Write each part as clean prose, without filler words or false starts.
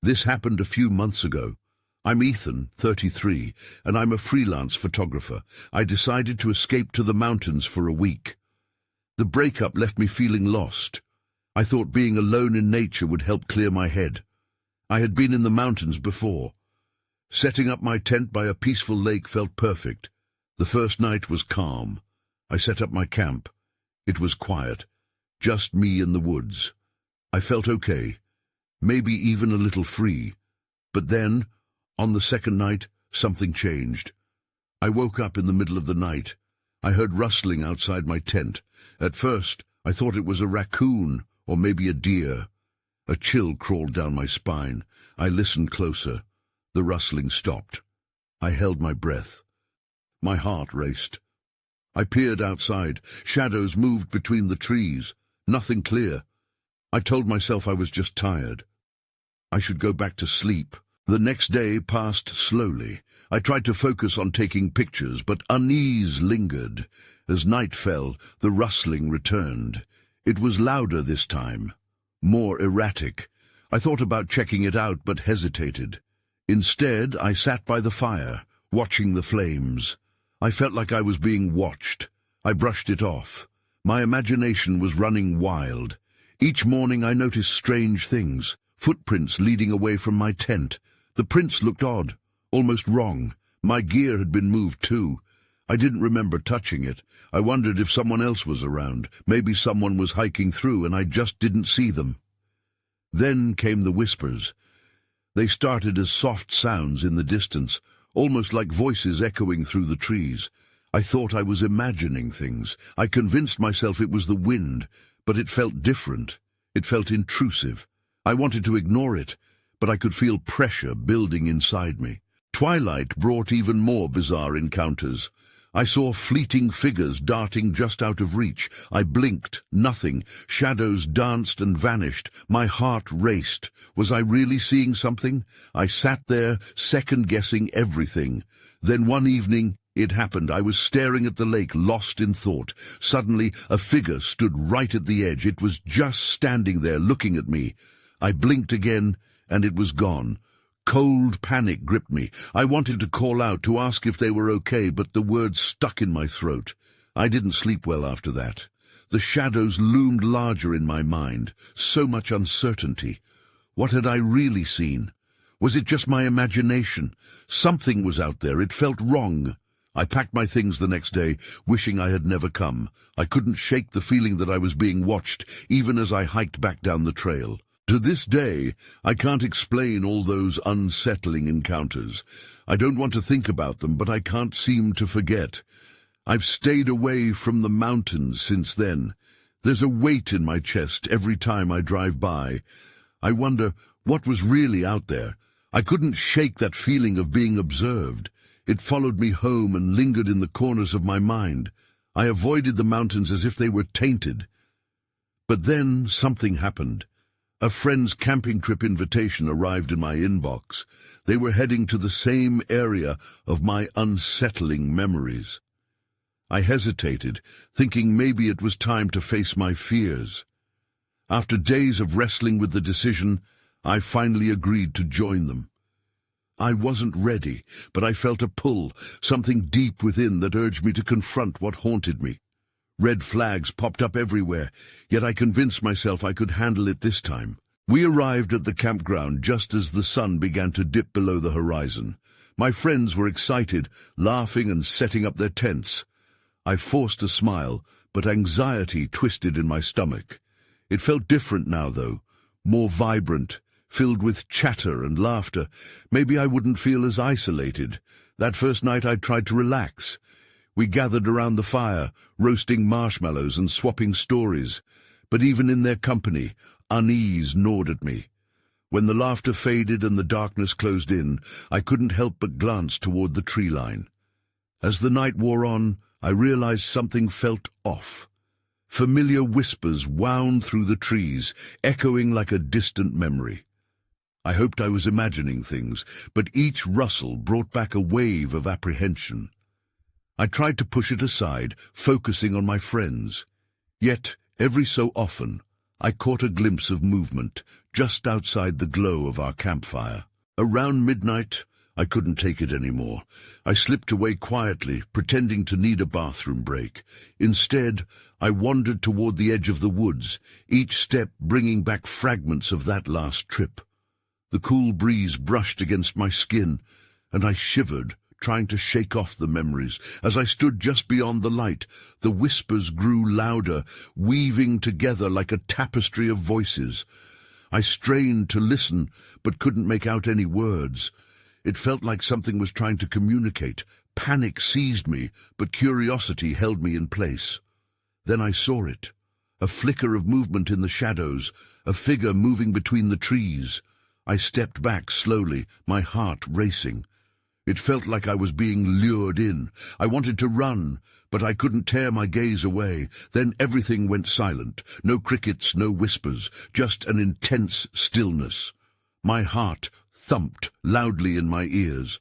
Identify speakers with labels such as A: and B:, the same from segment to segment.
A: This happened a few months ago. I'm Ethan, 33, and I'm a freelance photographer. I decided to escape to the mountains for a week. The breakup left me feeling lost. I thought being alone in nature would help clear my head. I had been in the mountains before. Setting up my tent by a peaceful lake felt perfect. The first night was calm. I set up my camp. It was quiet, just me in the woods. I felt okay, maybe even a little free. But then, on the second night, something changed. I woke up in the middle of the night. I heard rustling outside my tent. At first, I thought it was a raccoon or maybe a deer. A chill crawled down my spine. I listened closer. The rustling stopped. I held my breath. My heart raced. I peered outside. Shadows moved between the trees. Nothing clear. I told myself I was just tired. I should go back to sleep. The next day passed slowly. I tried to focus on taking pictures, but unease lingered. As night fell, the rustling returned. It was louder this time, more erratic. I thought about checking it out, but hesitated. Instead, I sat by the fire, watching the flames. I felt like I was being watched. I brushed it off. My imagination was running wild. Each morning I noticed strange things, footprints leading away from my tent. The prints looked odd, almost wrong. My gear had been moved too. I didn't remember touching it. I wondered if someone else was around. Maybe someone was hiking through and I just didn't see them. Then came the whispers. They started as soft sounds in the distance, almost like voices echoing through the trees. I thought I was imagining things. I convinced myself it was the wind, but it felt different. It felt intrusive. I wanted to ignore it, but I could feel pressure building inside me. Twilight brought even more bizarre encounters. I saw fleeting figures darting just out of reach. I blinked, nothing. Shadows danced and vanished. My heart raced. Was I really seeing something? I sat there, second-guessing everything. Then one evening, it happened. I was staring at the lake, lost in thought. Suddenly, a figure stood right at the edge. It was just standing there, looking at me. I blinked again, and it was gone. Cold panic gripped me. I wanted to call out, to ask if they were okay, but the words stuck in my throat. I didn't sleep well after that. The shadows loomed larger in my mind. So much uncertainty. What had I really seen? Was it just my imagination? Something was out there. It felt wrong. I packed my things the next day, wishing I had never come. I couldn't shake the feeling that I was being watched, even as I hiked back down the trail. To this day, I can't explain all those unsettling encounters. I don't want to think about them, but I can't seem to forget. I've stayed away from the mountains since then. There's a weight in my chest every time I drive by. I wonder what was really out there. I couldn't shake that feeling of being observed. It followed me home and lingered in the corners of my mind. I avoided the mountains as if they were tainted. But then something happened. A friend's camping trip invitation arrived in my inbox. They were heading to the same area of my unsettling memories. I hesitated, thinking maybe it was time to face my fears. After days of wrestling with the decision, I finally agreed to join them. I wasn't ready, but I felt a pull, something deep within that urged me to confront what haunted me. Red flags popped up everywhere, yet I convinced myself I could handle it this time. We arrived at the campground just as the sun began to dip below the horizon. My friends were excited, laughing and setting up their tents. I forced a smile, but anxiety twisted in my stomach. It felt different now, though, more vibrant, filled with chatter and laughter. Maybe I wouldn't feel as isolated. That first night I tried to relax. We gathered around the fire, roasting marshmallows and swapping stories. But even in their company, unease gnawed at me. When the laughter faded and the darkness closed in, I couldn't help but glance toward the tree line. As the night wore on, I realized something felt off. Familiar whispers wound through the trees, echoing like a distant memory. I hoped I was imagining things, but each rustle brought back a wave of apprehension. I tried to push it aside, focusing on my friends. Yet, every so often, I caught a glimpse of movement just outside the glow of our campfire. Around midnight, I couldn't take it anymore. I slipped away quietly, pretending to need a bathroom break. Instead, I wandered toward the edge of the woods, each step bringing back fragments of that last trip. The cool breeze brushed against my skin, and I shivered, trying to shake off the memories. As I stood just beyond the light, the whispers grew louder, weaving together like a tapestry of voices. I strained to listen, but couldn't make out any words. It felt like something was trying to communicate. Panic seized me, but curiosity held me in place. Then I saw it. A flicker of movement in the shadows, a figure moving between the trees. I stepped back slowly, my heart racing. It felt like I was being lured in. I wanted to run, but I couldn't tear my gaze away. Then everything went silent. No crickets, no whispers, just an intense stillness. My heart thumped loudly in my ears.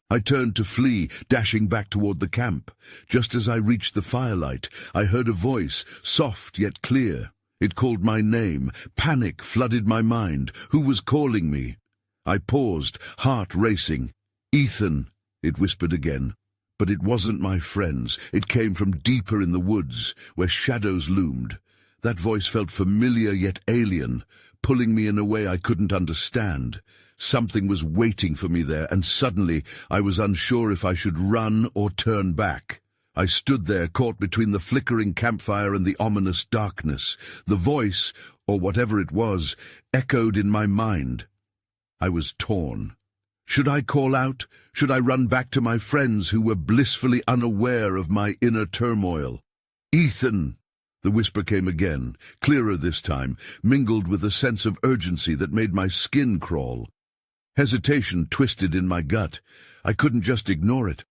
A: I turned to flee, dashing back toward the camp. Just as I reached the firelight, I heard a voice, soft yet clear. It called my name. Panic flooded my mind. Who was calling me? I paused, heart racing. "Ethan," it whispered again. But it wasn't my friends. It came from deeper in the woods, where shadows loomed. That voice felt familiar yet alien, pulling me in a way I couldn't understand. Something was waiting for me there, and suddenly I was unsure if I should run or turn back. I stood there, caught between the flickering campfire and the ominous darkness. The voice, or whatever it was, echoed in my mind. I was torn. Should I call out? Should I run back to my friends who were blissfully unaware of my inner turmoil? "Ethan!" The whisper came again, clearer this time, mingled with a sense of urgency that made my skin crawl. Hesitation twisted in my gut. I couldn't just ignore it.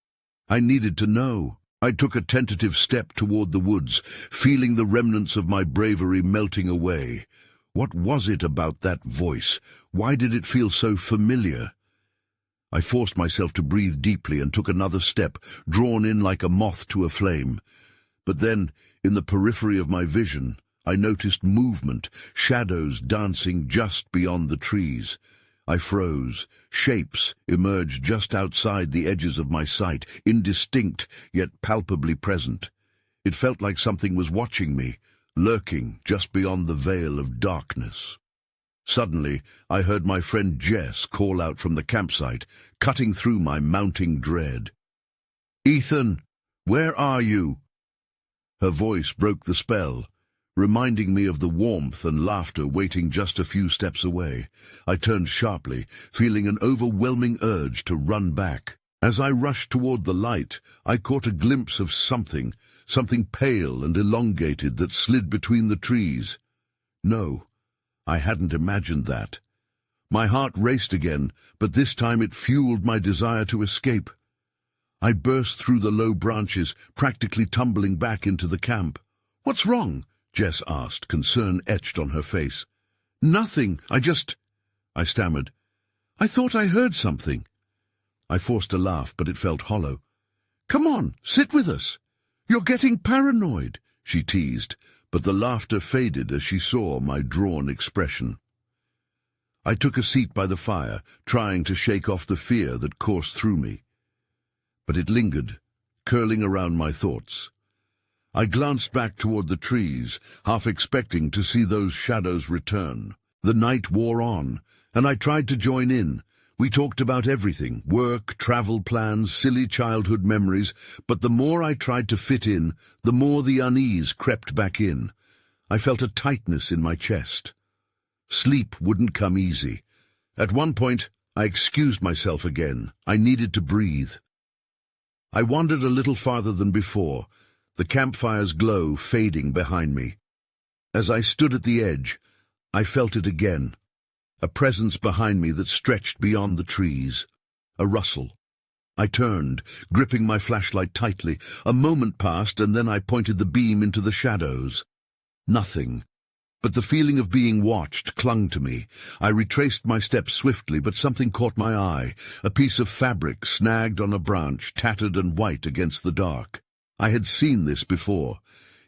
A: I needed to know. I took a tentative step toward the woods, feeling the remnants of my bravery melting away. What was it about that voice? Why did it feel so familiar? I forced myself to breathe deeply and took another step, drawn in like a moth to a flame. But then, in the periphery of my vision, I noticed movement, shadows dancing just beyond the trees. I froze. Shapes emerged just outside the edges of my sight, indistinct yet palpably present. It felt like something was watching me, lurking just beyond the veil of darkness. Suddenly, I heard my friend Jess call out from the campsite, cutting through my mounting dread. "Ethan, where are you?" Her voice broke the spell, reminding me of the warmth and laughter waiting just a few steps away. I turned sharply, feeling an overwhelming urge to run back. As I rushed toward the light, I caught a glimpse of something pale and elongated that slid between the trees. No, I hadn't imagined that. My heart raced again, but this time it fueled my desire to escape. I burst through the low branches, practically tumbling back into the camp. "What's wrong?" Jess asked, concern etched on her face. "Nothing, I stammered. "I thought I heard something." I forced a laugh, but it felt hollow. "Come on, sit with us. You're getting paranoid," she teased, but the laughter faded as she saw my drawn expression. I took a seat by the fire, trying to shake off the fear that coursed through me. But it lingered, curling around my thoughts. I glanced back toward the trees, half expecting to see those shadows return. The night wore on, and I tried to join in. We talked about everything, work, travel plans, silly childhood memories, but the more I tried to fit in, the more the unease crept back in. I felt a tightness in my chest. Sleep wouldn't come easy. At one point, I excused myself again. I needed to breathe. I wandered a little farther than before, the campfire's glow fading behind me. As I stood at the edge, I felt it again. A presence behind me that stretched beyond the trees. A rustle. I turned, gripping my flashlight tightly. A moment passed, and then I pointed the beam into the shadows. Nothing. But the feeling of being watched clung to me. I retraced my steps swiftly, but something caught my eye. A piece of fabric snagged on a branch, tattered and white against the dark. I had seen this before.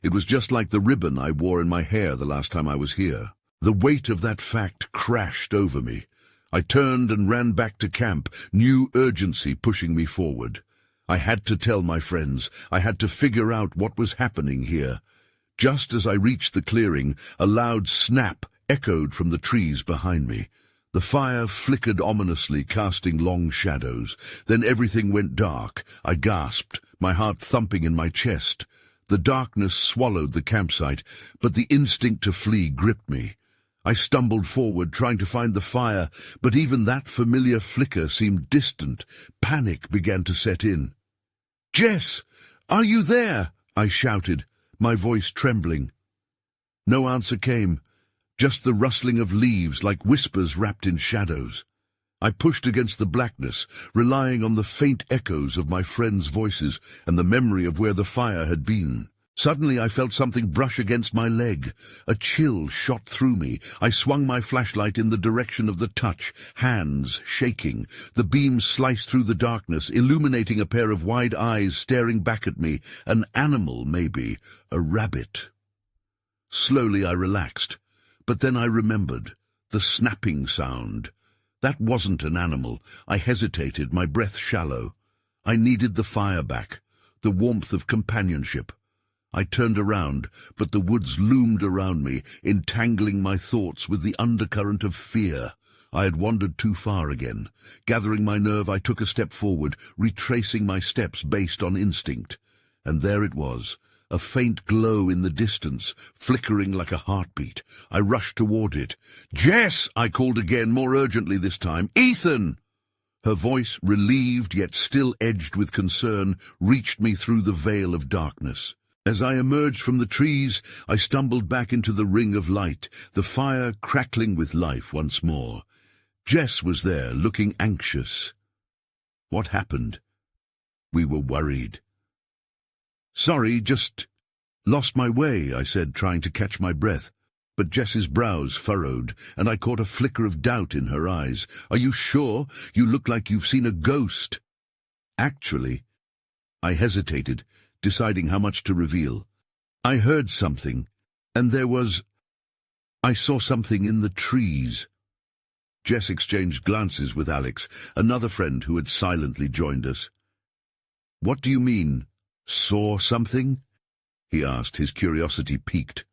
A: It was just like the ribbon I wore in my hair the last time I was here. The weight of that fact crashed over me. I turned and ran back to camp, new urgency pushing me forward. I had to tell my friends. I had to figure out what was happening here. Just as I reached the clearing, a loud snap echoed from the trees behind me. The fire flickered ominously, casting long shadows. Then everything went dark. I gasped, my heart thumping in my chest. The darkness swallowed the campsite, but the instinct to flee gripped me. I stumbled forward, trying to find the fire, but even that familiar flicker seemed distant. Panic began to set in. "Jess, are you there?" I shouted, my voice trembling. No answer came, just the rustling of leaves like whispers wrapped in shadows. I pushed against the blackness, relying on the faint echoes of my friends' voices and the memory of where the fire had been. Suddenly I felt something brush against my leg. A chill shot through me. I swung my flashlight in the direction of the touch, hands shaking. The beam sliced through the darkness, illuminating a pair of wide eyes staring back at me. An animal, maybe. A rabbit. Slowly I relaxed, but then I remembered. The snapping sound. That wasn't an animal. I hesitated, my breath shallow. I needed the fire back, the warmth of companionship. I turned around, but the woods loomed around me, entangling my thoughts with the undercurrent of fear. I had wandered too far again. Gathering my nerve, I took a step forward, retracing my steps based on instinct. And there it was, a faint glow in the distance, flickering like a heartbeat. I rushed toward it. "Jess!" I called again, more urgently this time. "Ethan!" Her voice, relieved yet still edged with concern, reached me through the veil of darkness. As I emerged from the trees, I stumbled back into the ring of light, the fire crackling with life once more. Jess was there, looking anxious. What happened? We were worried. "Sorry, just lost my way," I said, trying to catch my breath. But Jess's brows furrowed, and I caught a flicker of doubt in her eyes. "Are you sure? You look like you've seen a ghost." "Actually," I hesitated, deciding how much to reveal. "I heard something, and I saw something in the trees." Jess exchanged glances with Alex, another friend who had silently joined us. "What do you mean, saw something?" he asked, his curiosity piqued.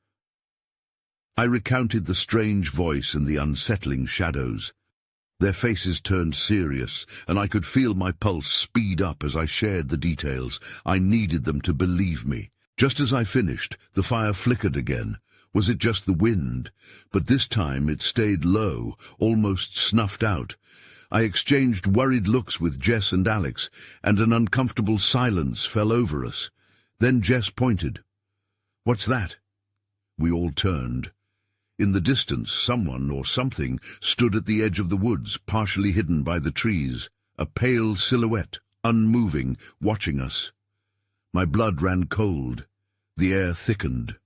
A: I recounted the strange voice and the unsettling shadows. Their faces turned serious, and I could feel my pulse speed up as I shared the details. I needed them to believe me. Just as I finished, the fire flickered again. Was it just the wind? But this time it stayed low, almost snuffed out. I exchanged worried looks with Jess and Alex, and an uncomfortable silence fell over us. Then Jess pointed. "What's that?" We all turned. In the distance, someone or something stood at the edge of the woods, partially hidden by the trees, a pale silhouette, unmoving, watching us. My blood ran cold. The air thickened.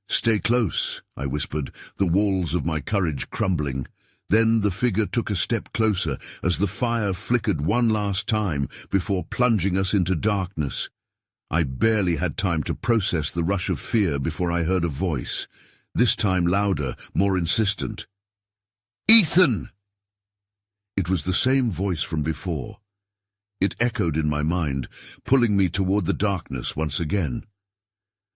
A: "Stay close," I whispered, the walls of my courage crumbling. Then the figure took a step closer as the fire flickered one last time before plunging us into darkness. I barely had time to process the rush of fear before I heard a voice. This time louder, more insistent. "Ethan!" It was the same voice from before. It echoed in my mind, pulling me toward the darkness once again.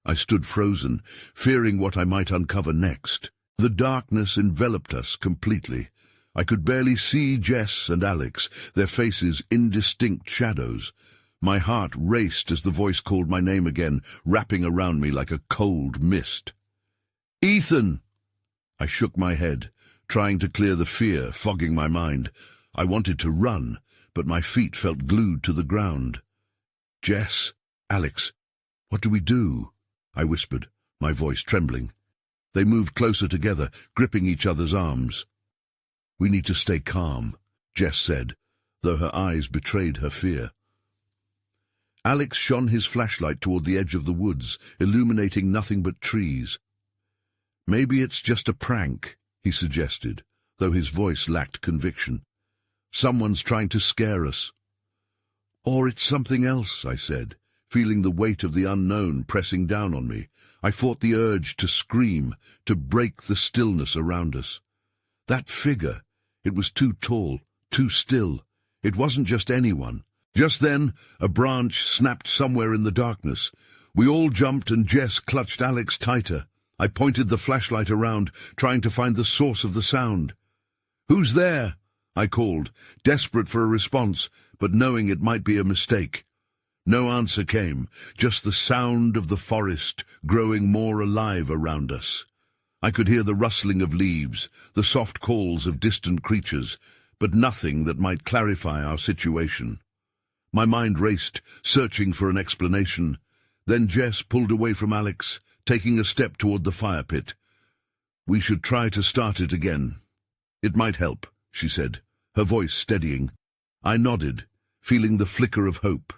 A: I stood frozen, fearing what I might uncover next. The darkness enveloped us completely. I could barely see Jess and Alex, their faces indistinct shadows. My heart raced as the voice called my name again, wrapping around me like a cold mist. "Ethan!" I shook my head, trying to clear the fear fogging my mind. I wanted to run, but my feet felt glued to the ground. "Jess, Alex, what do we do?" I whispered, my voice trembling. They moved closer together, gripping each other's arms. "We need to stay calm," Jess said, though her eyes betrayed her fear. Alex shone his flashlight toward the edge of the woods, illuminating nothing but trees. "Maybe it's just a prank," he suggested, though his voice lacked conviction. "Someone's trying to scare us." "Or it's something else," I said, feeling the weight of the unknown pressing down on me. I fought the urge to scream, to break the stillness around us. That figure, it was too tall, too still. It wasn't just anyone. Just then, a branch snapped somewhere in the darkness. We all jumped and Jess clutched Alex tighter. I pointed the flashlight around, trying to find the source of the sound. "Who's there?" I called, desperate for a response, but knowing it might be a mistake. No answer came, just the sound of the forest growing more alive around us. I could hear the rustling of leaves, the soft calls of distant creatures, but nothing that might clarify our situation. My mind raced, searching for an explanation. Then Jess pulled away from Alex, taking a step toward the fire pit. "We should try to start it again. It might help," she said, her voice steadying. I nodded, feeling the flicker of hope.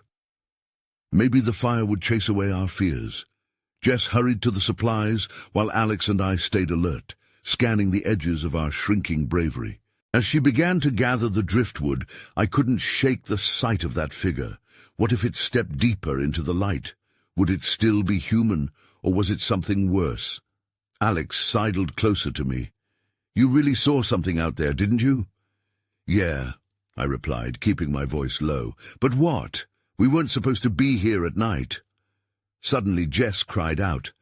A: Maybe the fire would chase away our fears. Jess hurried to the supplies, while Alex and I stayed alert, scanning the edges of our shrinking bravery. As she began to gather the driftwood, I couldn't shake the sight of that figure. What if it stepped deeper into the light? Would it still be human, or was it something worse? Alex sidled closer to me. "You really saw something out there, didn't you?" "Yeah," I replied, keeping my voice low. "But what? We weren't supposed to be here at night." Suddenly Jess cried out.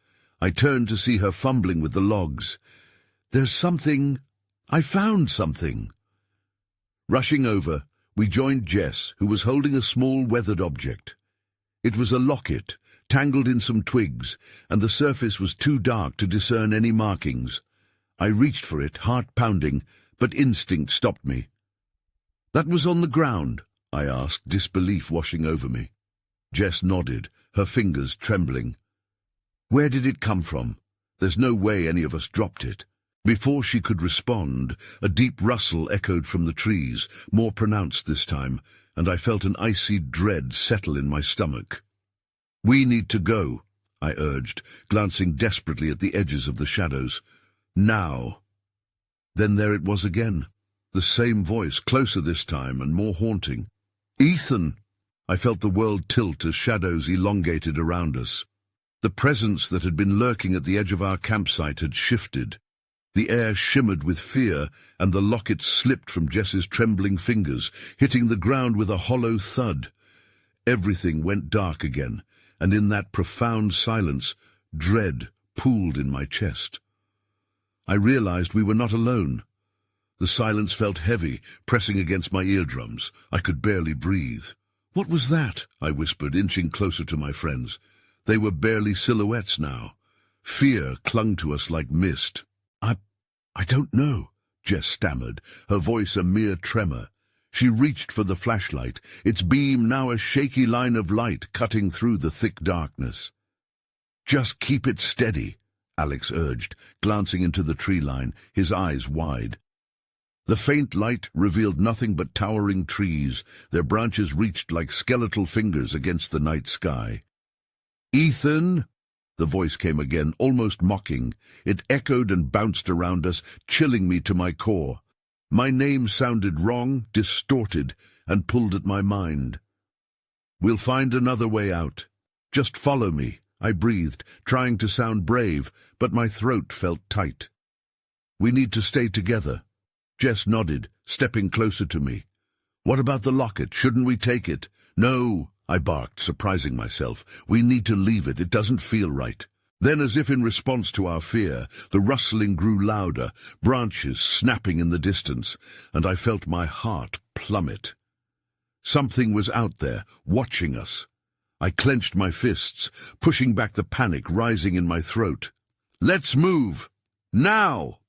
A: I turned to see her fumbling with the logs. "There's something. I found something." Rushing over, we joined Jess, who was holding a small weathered object. It was a locket, tangled in some twigs, and the surface was too dark to discern any markings. I reached for it, heart pounding, but instinct stopped me. "That was on the ground?" I asked, disbelief washing over me. Jess nodded, her fingers trembling. "Where did it come from? There's no way any of us dropped it." Before she could respond, a deep rustle echoed from the trees, more pronounced this time, and I felt an icy dread settle in my stomach. "We need to go," I urged, glancing desperately at the edges of the shadows. "Now." Then there it was again, the same voice, closer this time and more haunting. "Ethan!" I felt the world tilt as shadows elongated around us. The presence that had been lurking at the edge of our campsite had shifted. The air shimmered with fear, and the locket slipped from Jess's trembling fingers, hitting the ground with a hollow thud. Everything went dark again, and in that profound silence, dread pooled in my chest. I realized we were not alone. The silence felt heavy, pressing against my eardrums. I could barely breathe. "What was that?" I whispered, inching closer to my friends. They were barely silhouettes now. Fear clung to us like mist. I don't know," Jess stammered, her voice a mere tremor. She reached for the flashlight, its beam now a shaky line of light cutting through the thick darkness. "Just keep it steady," Alex urged, glancing into the tree line, his eyes wide. The faint light revealed nothing but towering trees, their branches reached like skeletal fingers against the night sky. "Ethan!" The voice came again, almost mocking. It echoed and bounced around us, chilling me to my core. My name sounded wrong, distorted, and pulled at my mind. "We'll find another way out. Just follow me," I breathed, trying to sound brave, but my throat felt tight. "We need to stay together." Jess nodded, stepping closer to me. "What about the locket? Shouldn't we take it?" "No," I barked, surprising myself. "We need to leave it. It doesn't feel right." Then, as if in response to our fear, the rustling grew louder, branches snapping in the distance, and I felt my heart plummet. Something was out there, watching us. I clenched my fists, pushing back the panic rising in my throat. "Let's move! Now!"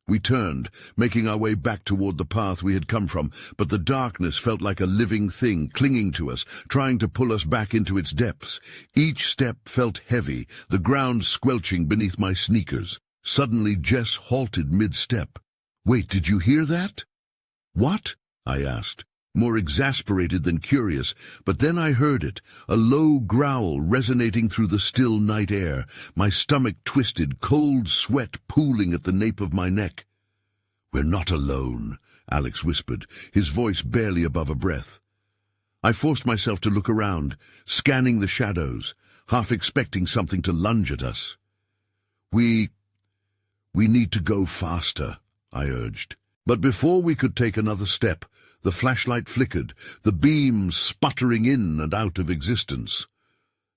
A: We turned, making our way back toward the path we had come from, but the darkness felt like a living thing clinging to us, trying to pull us back into its depths. Each step felt heavy, the ground squelching beneath my sneakers. Suddenly Jess halted mid-step. "Wait, did you hear that?" "What?" I asked, more exasperated than curious, but then I heard it, a low growl resonating through the still night air. My stomach twisted, cold sweat pooling at the nape of my neck. "We're not alone," Alex whispered, his voice barely above a breath. I forced myself to look around, scanning the shadows, half expecting something to lunge at us. We need to go faster, I urged. But before we could take another step, the flashlight flickered, the beam sputtering in and out of existence.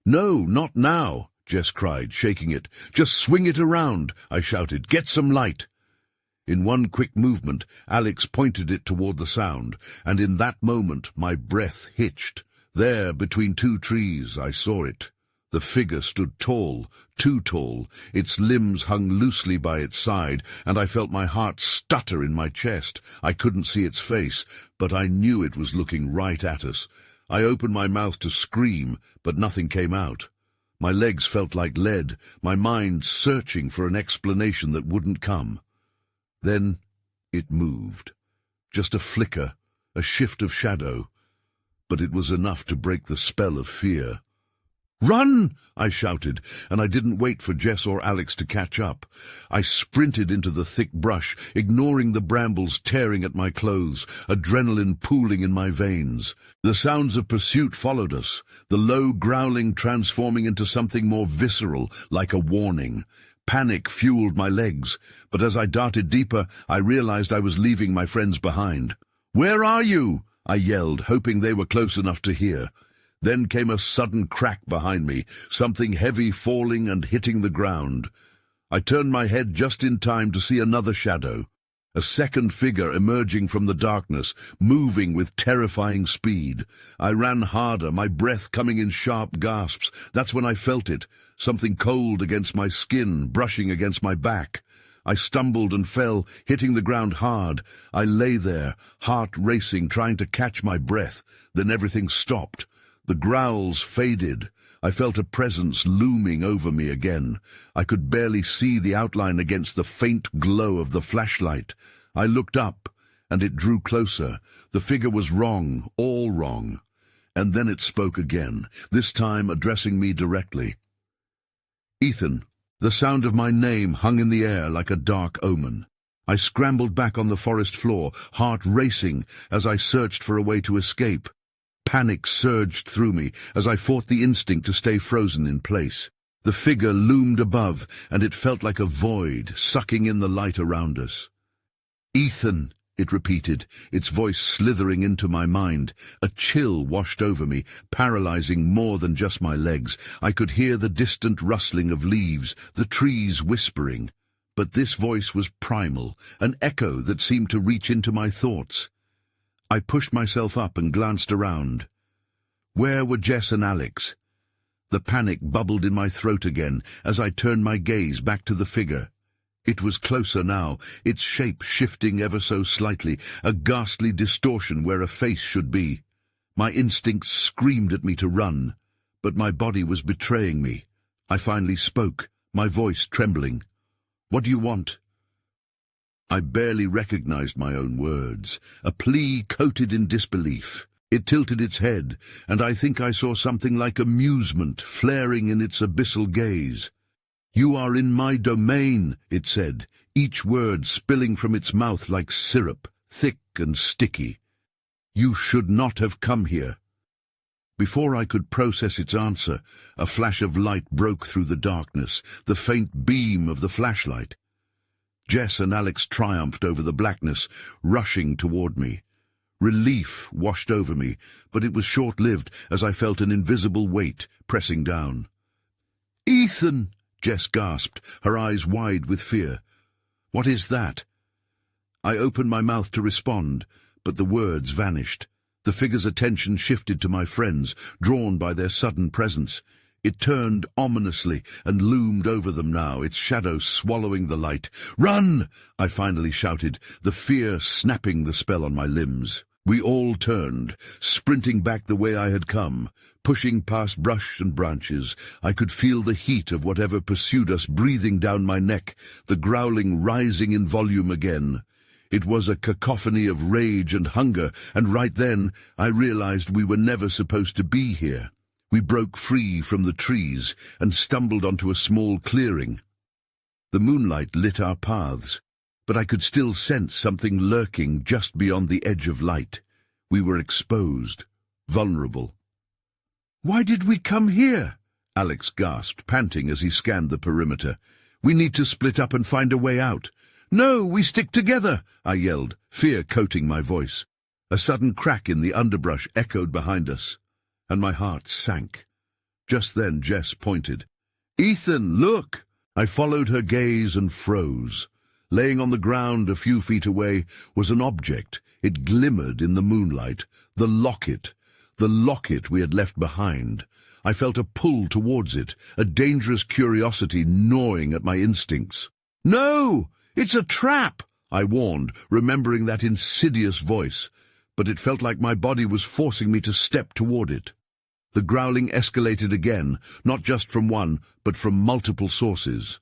A: "No, not now," Jess cried, shaking it. "Just swing it around," I shouted. "Get some light." In one quick movement, Alex pointed it toward the sound, and in that moment my breath hitched. There, between two trees, I saw it. The figure stood tall, too tall. Its limbs hung loosely by its side, and I felt my heart stutter in my chest. I couldn't see its face, but I knew it was looking right at us. I opened my mouth to scream, but nothing came out. My legs felt like lead, my mind searching for an explanation that wouldn't come. Then it moved. Just a flicker, a shift of shadow. But it was enough to break the spell of fear. "Run!" I shouted, and I didn't wait for Jess or Alex to catch up. I sprinted into the thick brush, ignoring the brambles tearing at my clothes, adrenaline pooling in my veins. The sounds of pursuit followed us, the low growling transforming into something more visceral, like a warning. Panic fueled my legs, but as I darted deeper, I realized I was leaving my friends behind. "Where are you?" I yelled, hoping they were close enough to hear. Then came a sudden crack behind me, something heavy falling and hitting the ground. I turned my head just in time to see another shadow, a second figure emerging from the darkness, moving with terrifying speed. I ran harder, my breath coming in sharp gasps. That's when I felt it, something cold against my skin, brushing against my back. I stumbled and fell, hitting the ground hard. I lay there, heart racing, trying to catch my breath. Then everything stopped. The growls faded. I felt a presence looming over me again. I could barely see the outline against the faint glow of the flashlight. I looked up, and it drew closer. The figure was wrong, all wrong. And then it spoke again, this time addressing me directly. "Ethan." The sound of my name hung in the air like a dark omen. I scrambled back on the forest floor, heart racing as I searched for a way to escape. Panic surged through me as I fought the instinct to stay frozen in place. The figure loomed above, and it felt like a void, sucking in the light around us. "Ethan," it repeated, its voice slithering into my mind. A chill washed over me, paralyzing more than just my legs. I could hear the distant rustling of leaves, the trees whispering. But this voice was primal, an echo that seemed to reach into my thoughts. I pushed myself up and glanced around. Where were Jess and Alex? The panic bubbled in my throat again as I turned my gaze back to the figure. It was closer now, its shape shifting ever so slightly, a ghastly distortion where a face should be. My instincts screamed at me to run, but my body was betraying me. I finally spoke, my voice trembling. "What do you want?" I barely recognized my own words, a plea coated in disbelief. It tilted its head, and I think I saw something like amusement flaring in its abyssal gaze. "You are in my domain," it said, each word spilling from its mouth like syrup, thick and sticky. "You should not have come here." Before I could process its answer, a flash of light broke through the darkness, the faint beam of the flashlight. Jess and Alex triumphed over the blackness, rushing toward me. Relief washed over me, but it was short-lived as I felt an invisible weight pressing down. "Ethan!" Jess gasped, her eyes wide with fear. "What is that?" I opened my mouth to respond, but the words vanished. The figure's attention shifted to my friends, drawn by their sudden presence. It turned ominously and loomed over them now, its shadow swallowing the light. "Run!" I finally shouted, the fear snapping the spell on my limbs. We all turned, sprinting back the way I had come, pushing past brush and branches. I could feel the heat of whatever pursued us breathing down my neck, the growling rising in volume again. It was a cacophony of rage and hunger, and right then I realized we were never supposed to be here. We broke free from the trees and stumbled onto a small clearing. The moonlight lit our paths, but I could still sense something lurking just beyond the edge of light. We were exposed, vulnerable. "Why did we come here?" Alex gasped, panting as he scanned the perimeter. "We need to split up and find a way out." "No, we stick together," I yelled, fear coating my voice. A sudden crack in the underbrush echoed behind us, and my heart sank. Just then Jess pointed. "Ethan, look!" I followed her gaze and froze. Laying on the ground a few feet away was an object. It glimmered in the moonlight. The locket we had left behind. I felt a pull towards it, a dangerous curiosity gnawing at my instincts. "No! It's a trap!" I warned, remembering that insidious voice, but it felt like my body was forcing me to step toward it. The growling escalated again, not just from one, but from multiple sources.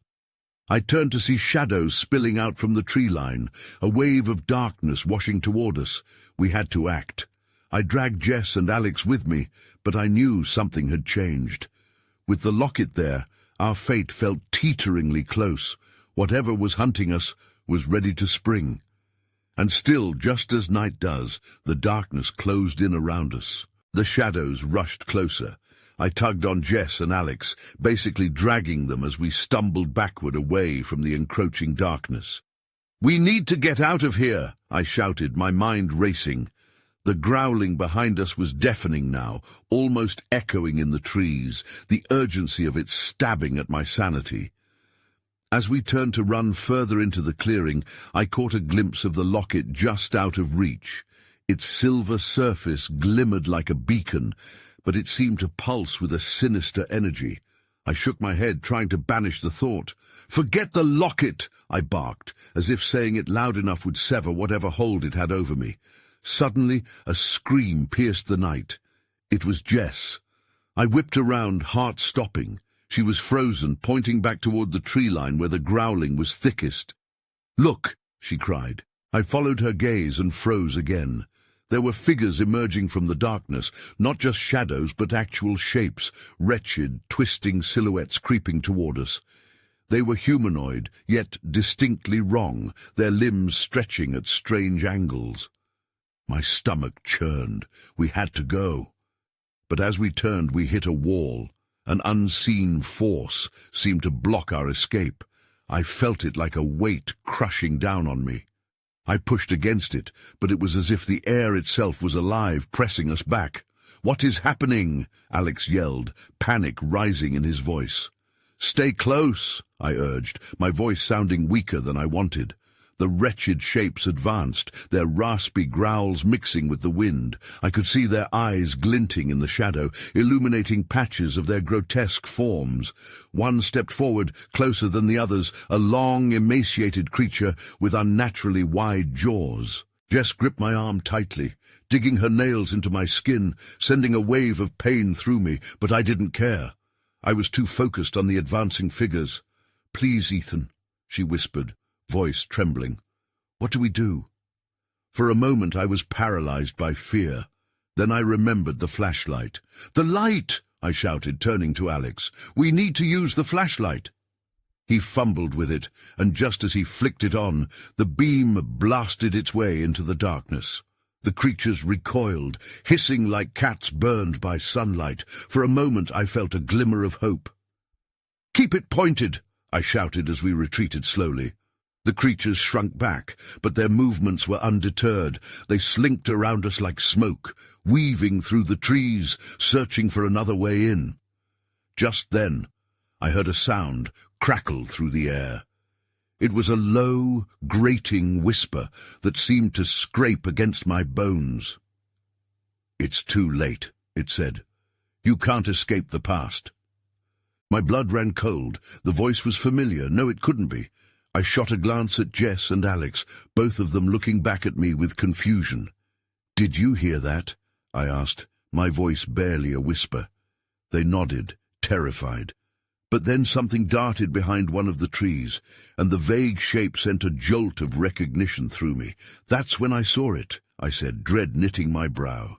A: I turned to see shadows spilling out from the tree line, a wave of darkness washing toward us. We had to act. I dragged Jess and Alex with me, but I knew something had changed. With the locket there, our fate felt teeteringly close. Whatever was hunting us was ready to spring. And still, just as night does, the darkness closed in around us. The shadows rushed closer. I tugged on Jess and Alex, basically dragging them as we stumbled backward away from the encroaching darkness. "We need to get out of here," I shouted, my mind racing. The growling behind us was deafening now, almost echoing in the trees, the urgency of it stabbing at my sanity. As we turned to run further into the clearing, I caught a glimpse of the locket just out of reach. Its silver surface glimmered like a beacon, but it seemed to pulse with a sinister energy. I shook my head, trying to banish the thought. "Forget the locket!" I barked, as if saying it loud enough would sever whatever hold it had over me. Suddenly, a scream pierced the night. It was Jess. I whipped around, heart stopping. She was frozen, pointing back toward the tree line where the growling was thickest. "Look!" she cried. I followed her gaze and froze again. There were figures emerging from the darkness, not just shadows but actual shapes, wretched, twisting silhouettes creeping toward us. They were humanoid, yet distinctly wrong, their limbs stretching at strange angles. My stomach churned. We had to go. But as we turned, we hit a wall. An unseen force seemed to block our escape. I felt it like a weight crushing down on me. I pushed against it, but it was as if the air itself was alive, pressing us back. "What is happening?" Alex yelled, panic rising in his voice. "Stay close," I urged, my voice sounding weaker than I wanted. The wretched shapes advanced, their raspy growls mixing with the wind. I could see their eyes glinting in the shadow, illuminating patches of their grotesque forms. One stepped forward, closer than the others, a long, emaciated creature with unnaturally wide jaws. Jess gripped my arm tightly, digging her nails into my skin, sending a wave of pain through me, but I didn't care. I was too focused on the advancing figures. "Please, Ethan," she whispered, voice trembling. "What do we do?" For a moment I was paralyzed by fear. Then I remembered the flashlight. "The light!" I shouted, turning to Alex. "We need to use the flashlight." He fumbled with it, and just as he flicked it on, the beam blasted its way into the darkness. The creatures recoiled, hissing like cats burned by sunlight. For a moment I felt a glimmer of hope. "Keep it pointed!" I shouted as we retreated slowly. The creatures shrunk back, but their movements were undeterred. They slinked around us like smoke, weaving through the trees, searching for another way in. Just then, I heard a sound crackle through the air. It was a low, grating whisper that seemed to scrape against my bones. "It's too late," it said. "You can't escape the past." My blood ran cold. The voice was familiar. No, it couldn't be. I shot a glance at Jess and Alex, both of them looking back at me with confusion. "Did you hear that?" I asked, my voice barely a whisper. They nodded, terrified. But then something darted behind one of the trees, and the vague shape sent a jolt of recognition through me. "That's when I saw it," I said, dread knitting my brow.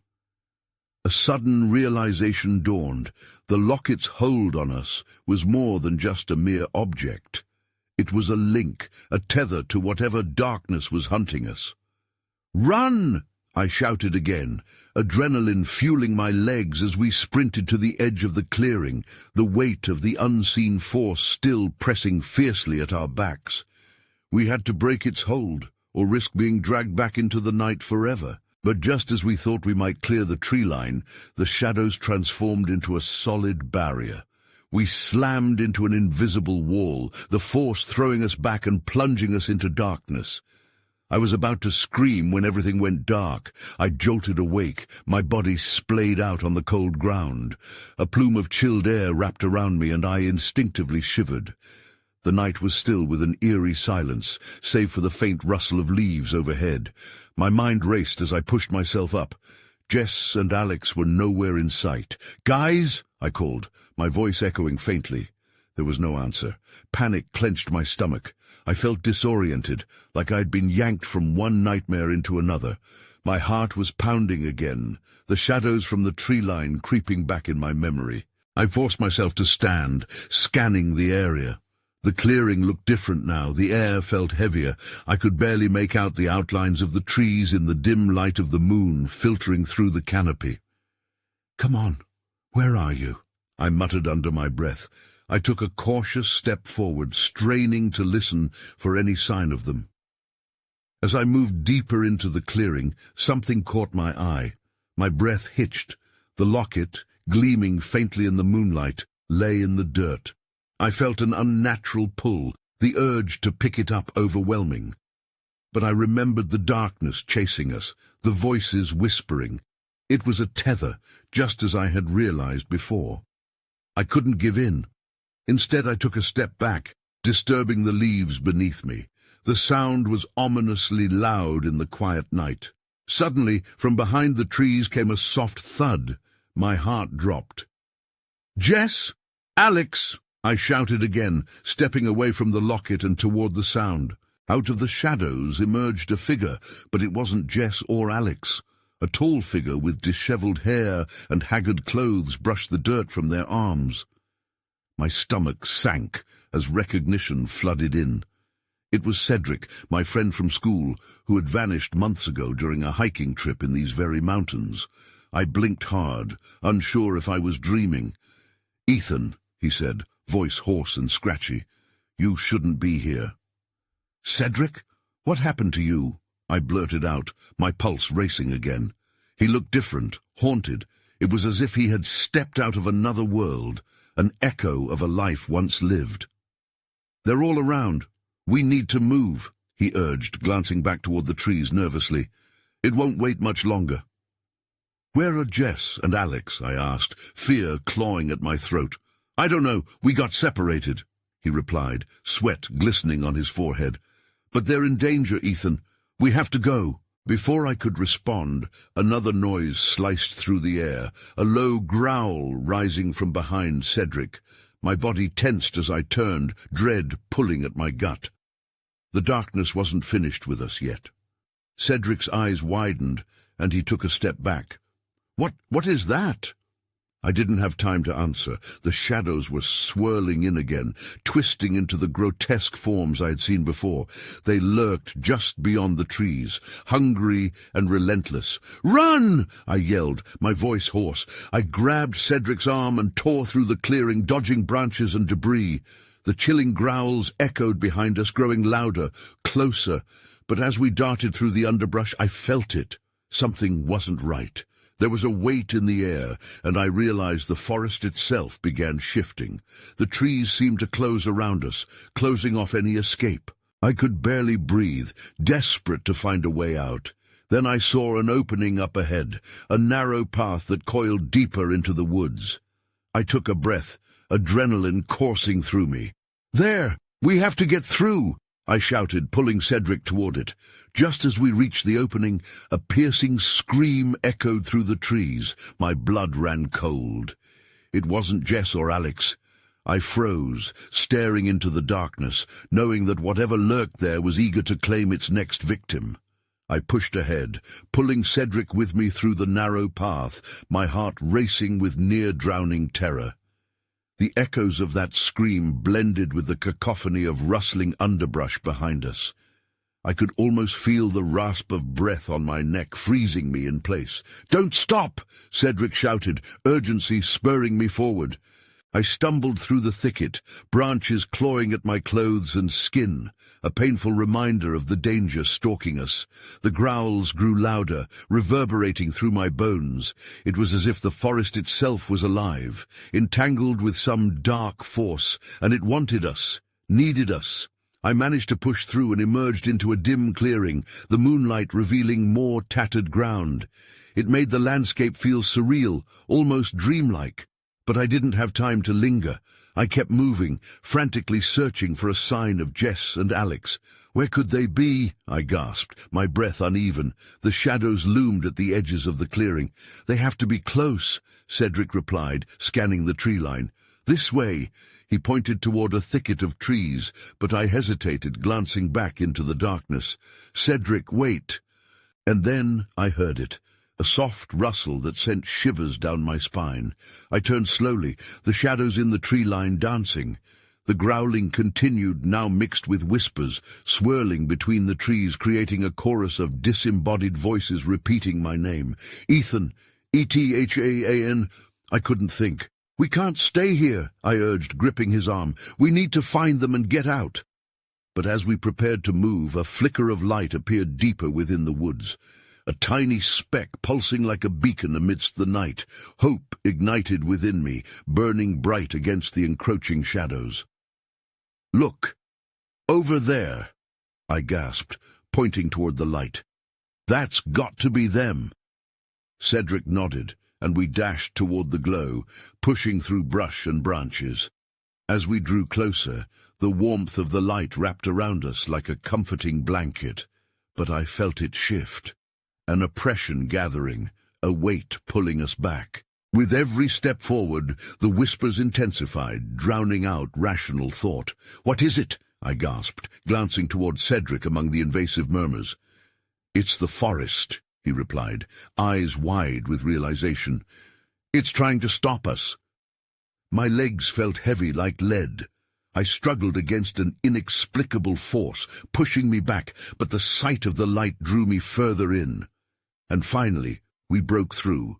A: A sudden realization dawned. The locket's hold on us was more than just a mere object. It was a link, a tether to whatever darkness was hunting us. "Run!" I shouted again, adrenaline fueling my legs as we sprinted to the edge of the clearing, the weight of the unseen force still pressing fiercely at our backs. We had to break its hold, or risk being dragged back into the night forever. But just as we thought we might clear the tree line, the shadows transformed into a solid barrier. We slammed into an invisible wall, the force throwing us back and plunging us into darkness. I was about to scream when everything went dark. I jolted awake, my body splayed out on the cold ground. A plume of chilled air wrapped around me, and I instinctively shivered. The night was still with an eerie silence, save for the faint rustle of leaves overhead. My mind raced as I pushed myself up. Jess and Alex were nowhere in sight. "Guys!" I called, my voice echoing faintly. There was no answer. Panic clenched my stomach. I felt disoriented, like I'd been yanked from one nightmare into another. My heart was pounding again, the shadows from the tree line creeping back in my memory. I forced myself to stand, scanning the area. The clearing looked different now. The air felt heavier. I could barely make out the outlines of the trees in the dim light of the moon filtering through the canopy. "Come on, where are you?" I muttered under my breath. I took a cautious step forward, straining to listen for any sign of them. As I moved deeper into the clearing, something caught my eye. My breath hitched. The locket, gleaming faintly in the moonlight, lay in the dirt. I felt an unnatural pull, the urge to pick it up overwhelming. But I remembered the darkness chasing us, the voices whispering. It was a tether, just as I had realized before. I couldn't give in. Instead, I took a step back, disturbing the leaves beneath me. The sound was ominously loud in the quiet night. Suddenly, from behind the trees came a soft thud. My heart dropped. "Jess! Alex!" I shouted again, stepping away from the locket and toward the sound. Out of the shadows emerged a figure, but it wasn't Jess or Alex. A tall figure with disheveled hair and haggard clothes brushed the dirt from their arms. My stomach sank as recognition flooded in. It was Cedric, my friend from school, who had vanished months ago during a hiking trip in these very mountains. I blinked hard, unsure if I was dreaming. "Ethan," he said, voice hoarse and scratchy, "you shouldn't be here." "Cedric? What happened to you?" I blurted out, my pulse racing again. He looked different, haunted. It was as if he had stepped out of another world, an echo of a life once lived. "They're all around. We need to move," he urged, glancing back toward the trees nervously. "It won't wait much longer." "Where are Jess and Alex?" I asked, fear clawing at my throat. "I don't know. We got separated," he replied, sweat glistening on his forehead. "But they're in danger, Ethan. We have to go." Before I could respond, another noise sliced through the air, a low growl rising from behind Cedric. My body tensed as I turned, dread pulling at my gut. The darkness wasn't finished with us yet. Cedric's eyes widened, and he took a step back. What is that?" I didn't have time to answer. The shadows were swirling in again, twisting into the grotesque forms I had seen before. They lurked just beyond the trees, hungry and relentless. "Run!" I yelled, my voice hoarse. I grabbed Cedric's arm and tore through the clearing, dodging branches and debris. The chilling growls echoed behind us, growing louder, closer. But as we darted through the underbrush, I felt it. Something wasn't right. There was a weight in the air, and I realized the forest itself began shifting. The trees seemed to close around us, closing off any escape. I could barely breathe, desperate to find a way out. Then I saw an opening up ahead, a narrow path that coiled deeper into the woods. I took a breath, adrenaline coursing through me. "There! We have to get through!" I shouted, pulling Cedric toward it. Just as we reached the opening, a piercing scream echoed through the trees. My blood ran cold. It wasn't Jess or Alex. I froze, staring into the darkness, knowing that whatever lurked there was eager to claim its next victim. I pushed ahead, pulling Cedric with me through the narrow path, my heart racing with near-drowning terror. The echoes of that scream blended with the cacophony of rustling underbrush behind us. I could almost feel the rasp of breath on my neck, freezing me in place. "Don't stop!" Cedric shouted, urgency spurring me forward. I stumbled through the thicket, branches clawing at my clothes and skin, a painful reminder of the danger stalking us. The growls grew louder, reverberating through my bones. It was as if the forest itself was alive, entangled with some dark force, and it wanted us, needed us. I managed to push through and emerged into a dim clearing, the moonlight revealing more tattered ground. It made the landscape feel surreal, almost dreamlike. But I didn't have time to linger. I kept moving, frantically searching for a sign of Jess and Alex. "Where could they be?" I gasped, my breath uneven. The shadows loomed at the edges of the clearing. "They have to be close," Cedric replied, scanning the tree line. "This way." He pointed toward a thicket of trees, but I hesitated, glancing back into the darkness. "Cedric, wait." And then I heard it, a soft rustle that sent shivers down my spine. I turned slowly, the shadows in the tree line dancing. The growling continued, now mixed with whispers, swirling between the trees, creating a chorus of disembodied voices repeating my name. "Ethan, Ethan." I couldn't think. "We can't stay here," I urged, gripping his arm. "We need to find them and get out." But as we prepared to move, a flicker of light appeared deeper within the woods. A tiny speck pulsing like a beacon amidst the night. Hope ignited within me, burning bright against the encroaching shadows. "Look! Over there!" I gasped, pointing toward the light. "That's got to be them!" Cedric nodded, and we dashed toward the glow, pushing through brush and branches. As we drew closer, the warmth of the light wrapped around us like a comforting blanket, but I felt it shift, an oppression gathering, a weight pulling us back. With every step forward, the whispers intensified, drowning out rational thought. "What is it?" I gasped, glancing toward Cedric among the invasive murmurs. "It's the forest," he replied, eyes wide with realization. "It's trying to stop us." My legs felt heavy like lead. I struggled against an inexplicable force, pushing me back, but the sight of the light drew me further in. And finally, we broke through.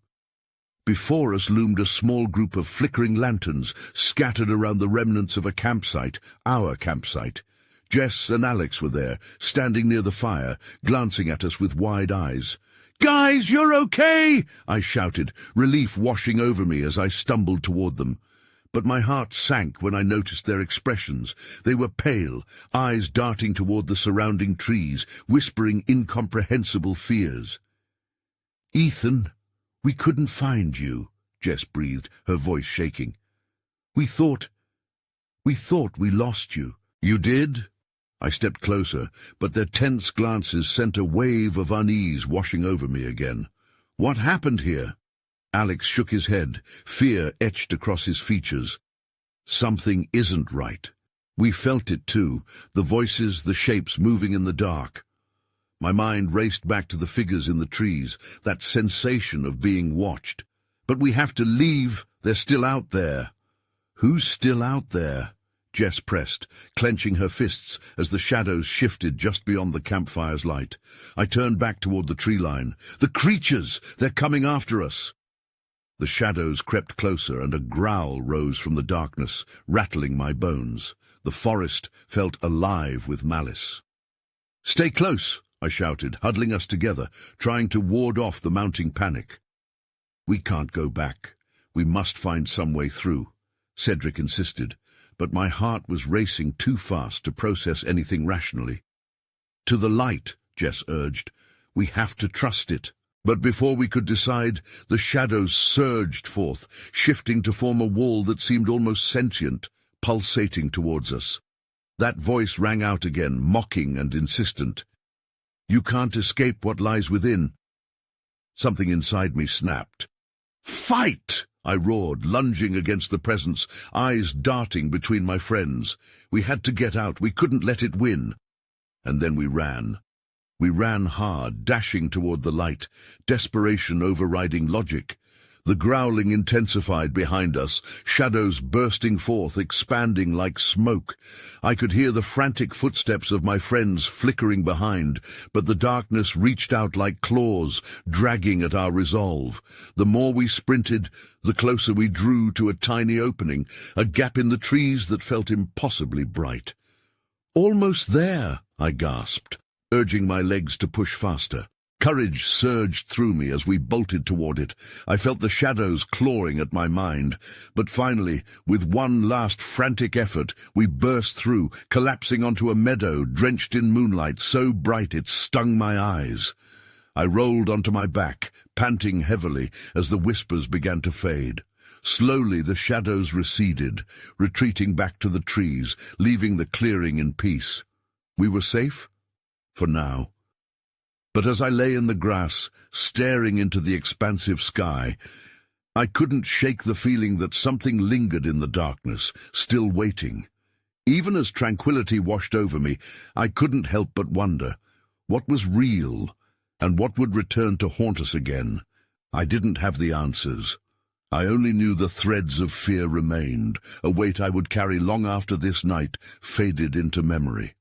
A: Before us loomed a small group of flickering lanterns, scattered around the remnants of a campsite, our campsite. Jess and Alex were there, standing near the fire, glancing at us with wide eyes. "Guys, you're okay!" I shouted, relief washing over me as I stumbled toward them. But my heart sank when I noticed their expressions. They were pale, eyes darting toward the surrounding trees, whispering incomprehensible fears. "Ethan, we couldn't find you," Jess breathed, her voice shaking. We thought we lost you." "You did?" I stepped closer, but their tense glances sent a wave of unease washing over me again. "What happened here?" Alex shook his head, fear etched across his features. "Something isn't right." We felt it too, the voices, the shapes moving in the dark. My mind raced back to the figures in the trees, that sensation of being watched. "But we have to leave. They're still out there." "Who's still out there?" Jess pressed, clenching her fists as the shadows shifted just beyond the campfire's light. I turned back toward the tree line. "The creatures! They're coming after us!" The shadows crept closer, and a growl rose from the darkness, rattling my bones. The forest felt alive with malice. "Stay close!" I shouted, huddling us together, trying to ward off the mounting panic. "We can't go back. We must find some way through," Cedric insisted, but my heart was racing too fast to process anything rationally. "To the light," Jess urged. "We have to trust it." But before we could decide, the shadows surged forth, shifting to form a wall that seemed almost sentient, pulsating towards us. That voice rang out again, mocking and insistent. "You can't escape what lies within." Something inside me snapped. "Fight!" I roared, lunging against the presence, eyes darting between my friends. We had to get out. We couldn't let it win. And then we ran. We ran hard, dashing toward the light, desperation overriding logic. The growling intensified behind us, shadows bursting forth, expanding like smoke. I could hear the frantic footsteps of my friends flickering behind, but the darkness reached out like claws, dragging at our resolve. The more we sprinted, the closer we drew to a tiny opening, a gap in the trees that felt impossibly bright. "Almost there," I gasped, urging my legs to push faster. Courage surged through me as we bolted toward it. I felt the shadows clawing at my mind, but finally, with one last frantic effort, we burst through, collapsing onto a meadow drenched in moonlight so bright it stung my eyes. I rolled onto my back, panting heavily as the whispers began to fade. Slowly the shadows receded, retreating back to the trees, leaving the clearing in peace. We were safe? For now. But as I lay in the grass, staring into the expansive sky, I couldn't shake the feeling that something lingered in the darkness, still waiting. Even as tranquility washed over me, I couldn't help but wonder, what was real, and what would return to haunt us again? I didn't have the answers. I only knew the threads of fear remained, a weight I would carry long after this night faded into memory.